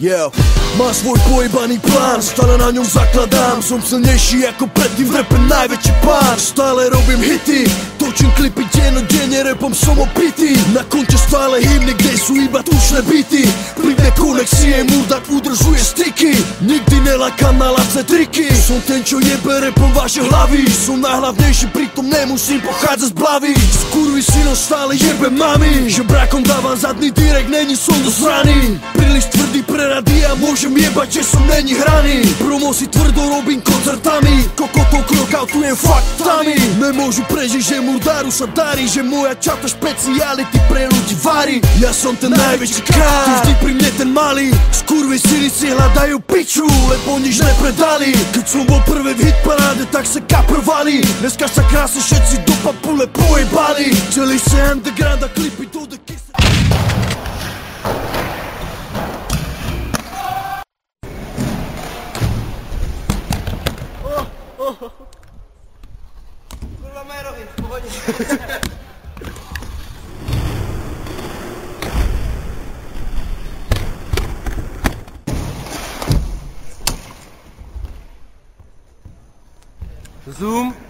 Yeah. Má svoj pojebaný plán, stále na ňom zakladám. Som silnejší ako predtým, v rape najväčší pán. Stále robím hity, točím klipy dennodenne, rapom som opitý. Na konte stále hymny, kde sú iba tušné byty. Vplyvné konexie, murdak udržuje styky. Nikdy nelakám na lacné triky. Som ten, čo jebe rapom vaše hlavy. Som najhlavnejší, pritom nemusím pochádzať z blavy. S kurvy synom stále jebe mami. Že brakom dávam zadný direkt, není som dosraný. Príliš tvrdý pre radia, môžem jebať, že som není hraný. Promo si tvrdo robím koncertami, kokotov knockoutujem faktami. Nemôžu prežiť, že murdáru sa darí, že moja čata špeciality pre ľudí varí. Ja som ten najväčší kár, ty vždy pri mne ten malý. Skurvysyni si hľadajú piču, lebo nič nepredali. Keď som bol prvé v hitparáde, tak sa kaprovali. Dneska sa krásne všetci do papule pojebali. Celý sa underground a klipy do the kiss. Kurwa Merowi, pochodzi. Zoom.